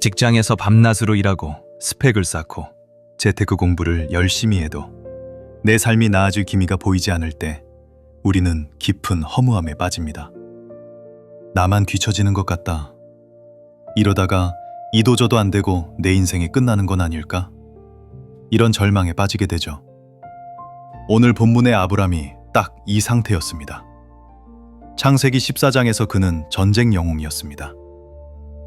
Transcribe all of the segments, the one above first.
직장에서 밤낮으로 일하고 스펙을 쌓고 재테크 공부를 열심히 해도 내 삶이 나아질 기미가 보이지 않을 때 우리는 깊은 허무함에 빠집니다. 나만 뒤처지는 것 같다. 이러다가 이도저도 안 되고 내 인생이 끝나는 건 아닐까? 이런 절망에 빠지게 되죠. 오늘 본문의 아브람이 딱 이 상태였습니다. 창세기 14장에서 그는 전쟁 영웅이었습니다.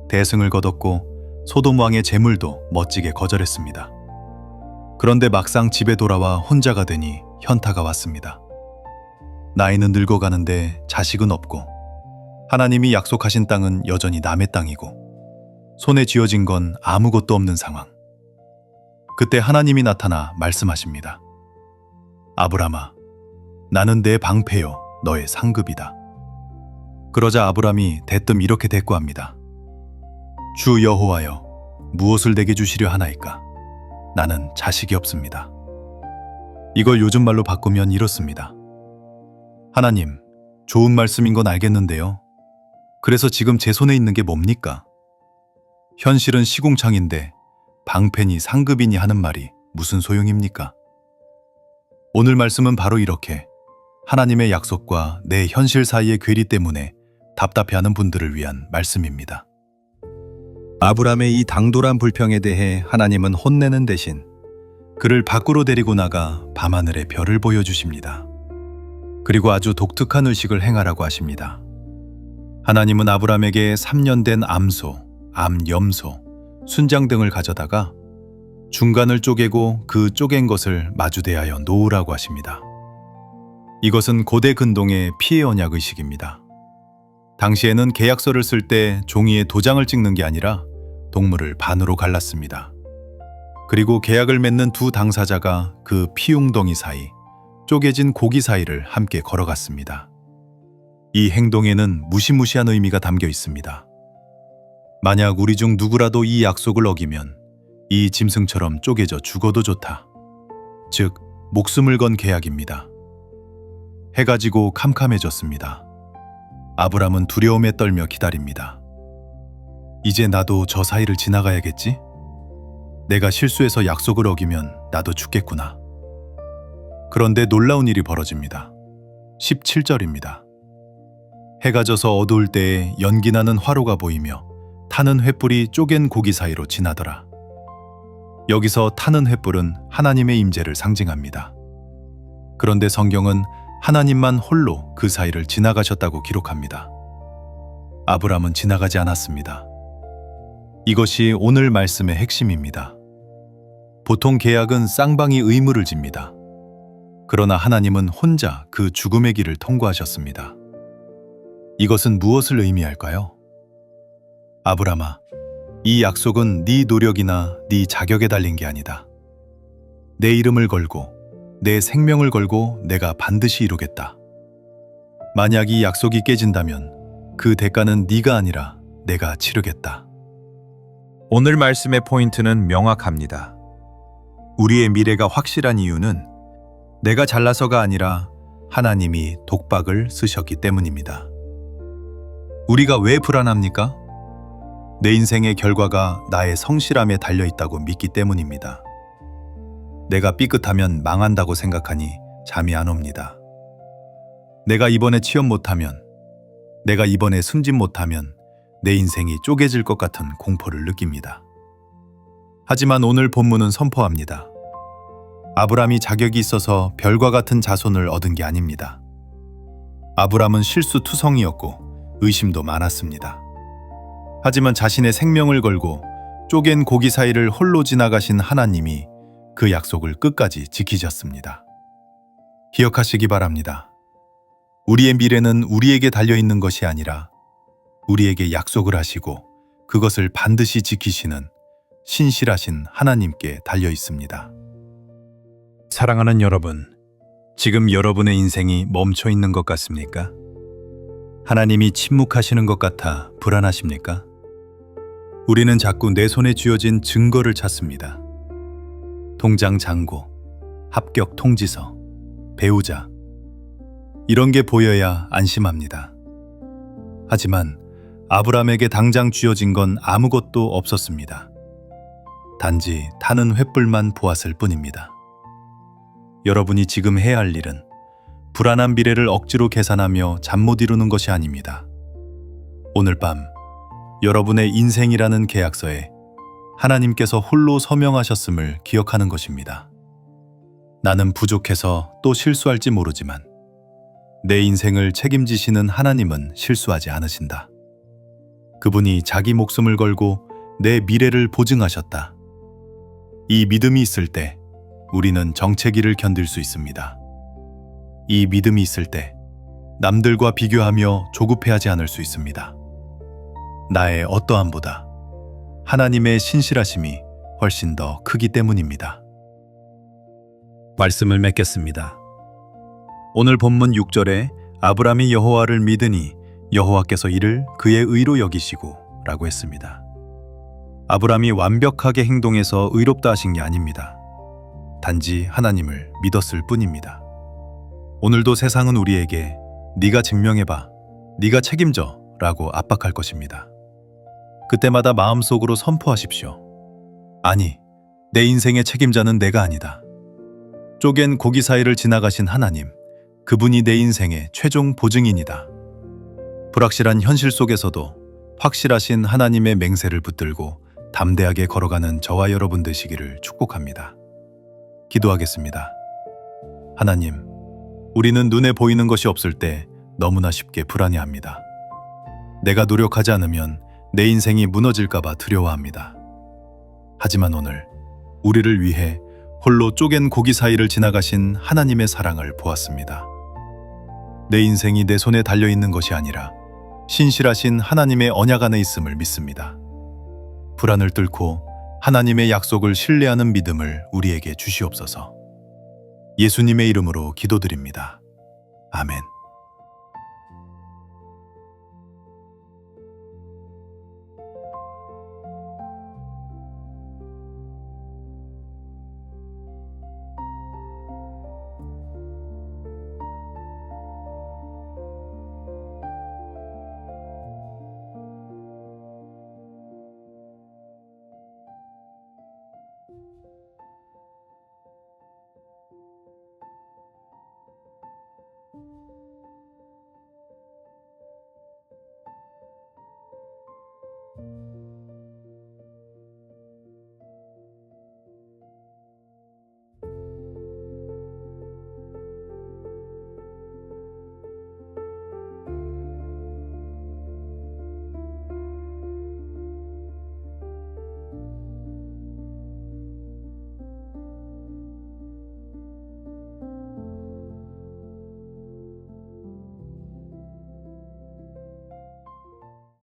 대승을 거뒀고 소돔 왕의 재물도 멋지게 거절했습니다. 그런데 막상 집에 돌아와 혼자가 되니 현타가 왔습니다. 나이는 늙어가는데 자식은 없고 하나님이 약속하신 땅은 여전히 남의 땅이고 손에 쥐어진 건 아무것도 없는 상황. 그때 하나님이 나타나 말씀하십니다. 아브람아, 나는 내 방패요 너의 상급이다. 그러자 아브람이 대뜸 이렇게 대꾸합니다. 주 여호와여, 무엇을 내게 주시려 하나이까? 나는 자식이 없습니다. 이걸 요즘 말로 바꾸면 이렇습니다. 하나님, 좋은 말씀인 건 알겠는데요. 그래서 지금 제 손에 있는 게 뭡니까? 현실은 시궁창인데 방패니 상급이니 하는 말이 무슨 소용입니까? 오늘 말씀은 바로 이렇게 하나님의 약속과 내 현실 사이의 괴리 때문에 답답해하는 분들을 위한 말씀입니다. 아브람의 이 당돌한 불평에 대해 하나님은 혼내는 대신 그를 밖으로 데리고 나가 밤하늘의 별을 보여주십니다. 그리고 아주 독특한 의식을 행하라고 하십니다. 하나님은 아브람에게 3년 된 암소, 암염소, 순장 등을 가져다가 중간을 쪼개고 그 쪼갠 것을 마주대하여 놓으라고 하십니다. 이것은 고대 근동의 피해 언약 의식입니다. 당시에는 계약서를 쓸 때 종이에 도장을 찍는 게 아니라 동물을 반으로 갈랐습니다. 그리고 계약을 맺는 두 당사자가 그 피웅덩이 사이, 쪼개진 고기 사이를 함께 걸어갔습니다. 이 행동에는 무시무시한 의미가 담겨 있습니다. 만약 우리 중 누구라도 이 약속을 어기면 이 짐승처럼 쪼개져 죽어도 좋다. 즉, 목숨을 건 계약입니다. 해가 지고 캄캄해졌습니다. 아브람은 두려움에 떨며 기다립니다. 이제 나도 저 사이를 지나가야겠지? 내가 실수해서 약속을 어기면 나도 죽겠구나. 그런데 놀라운 일이 벌어집니다. 17절입니다. 해가 져서 어두울 때에 연기나는 화로가 보이며 타는 횃불이 쪼갠 고기 사이로 지나더라. 여기서 타는 횃불은 하나님의 임재를 상징합니다. 그런데 성경은 하나님만 홀로 그 사이를 지나가셨다고 기록합니다. 아브람은 지나가지 않았습니다. 이것이 오늘 말씀의 핵심입니다. 보통 계약은 쌍방이 의무를 집니다. 그러나 하나님은 혼자 그 죽음의 길을 통과하셨습니다. 이것은 무엇을 의미할까요? 아브람아, 이 약속은 네 노력이나 네 자격에 달린 게 아니다. 내 이름을 걸고 내 생명을 걸고 내가 반드시 이루겠다. 만약 이 약속이 깨진다면 그 대가는 네가 아니라 내가 치르겠다. 오늘 말씀의 포인트는 명확합니다. 우리의 미래가 확실한 이유는 내가 잘나서가 아니라 하나님이 독박을 쓰셨기 때문입니다. 우리가 왜 불안합니까? 내 인생의 결과가 나의 성실함에 달려있다고 믿기 때문입니다. 내가 삐끗하면 망한다고 생각하니 잠이 안 옵니다. 내가 이번에 취업 못하면, 내가 이번에 승진 못하면 내 인생이 쪼개질 것 같은 공포를 느낍니다. 하지만 오늘 본문은 선포합니다. 아브람이 자격이 있어서 별과 같은 자손을 얻은 게 아닙니다. 아브람은 실수투성이었고 의심도 많았습니다. 하지만 자신의 생명을 걸고 쪼갠 고기 사이를 홀로 지나가신 하나님이 그 약속을 끝까지 지키셨습니다. 기억하시기 바랍니다. 우리의 미래는 우리에게 달려있는 것이 아니라 우리에게 약속을 하시고 그것을 반드시 지키시는 신실하신 하나님께 달려있습니다. 사랑하는 여러분, 지금 여러분의 인생이 멈춰 있는 것 같습니까? 하나님이 침묵하시는 것 같아 불안하십니까? 우리는 자꾸 내 손에 쥐어진 증거를 찾습니다. 통장 잔고, 합격 통지서, 배우자. 이런 게 보여야 안심합니다. 하지만 아브람에게 당장 쥐어진 건 아무것도 없었습니다. 단지 타는 횃불만 보았을 뿐입니다. 여러분이 지금 해야 할 일은 불안한 미래를 억지로 계산하며 잠 못 이루는 것이 아닙니다. 오늘 밤 여러분의 인생이라는 계약서에 하나님께서 홀로 서명하셨음을 기억하는 것입니다. 나는 부족해서 또 실수할지 모르지만 내 인생을 책임지시는 하나님은 실수하지 않으신다. 그분이 자기 목숨을 걸고 내 미래를 보증하셨다. 이 믿음이 있을 때 우리는 정체기를 견딜 수 있습니다. 이 믿음이 있을 때 남들과 비교하며 조급해하지 않을 수 있습니다. 나의 어떠함보다 하나님의 신실하심이 훨씬 더 크기 때문입니다. 말씀을 맺겠습니다. 오늘 본문 6절에 아브람이 여호와를 믿으니 여호와께서 이를 그의 의로 여기시고 라고 했습니다. 아브람이 완벽하게 행동해서 의롭다 하신 게 아닙니다. 단지 하나님을 믿었을 뿐입니다. 오늘도 세상은 우리에게 네가 증명해봐, 네가 책임져 라고 압박할 것입니다. 그때마다 마음속으로 선포하십시오. 아니, 내 인생의 책임자는 내가 아니다. 쪼갠 고기 사이를 지나가신 하나님, 그분이 내 인생의 최종 보증인이다. 불확실한 현실 속에서도 확실하신 하나님의 맹세를 붙들고 담대하게 걸어가는 저와 여러분 되시기를 축복합니다. 기도하겠습니다. 하나님, 우리는 눈에 보이는 것이 없을 때 너무나 쉽게 불안해합니다. 내가 노력하지 않으면 내 인생이 무너질까봐 두려워합니다. 하지만 오늘 우리를 위해 홀로 쪼갠 고기 사이를 지나가신 하나님의 사랑을 보았습니다. 내 인생이 내 손에 달려있는 것이 아니라 신실하신 하나님의 언약 안에 있음을 믿습니다. 불안을 뚫고 하나님의 약속을 신뢰하는 믿음을 우리에게 주시옵소서. 예수님의 이름으로 기도드립니다. 아멘.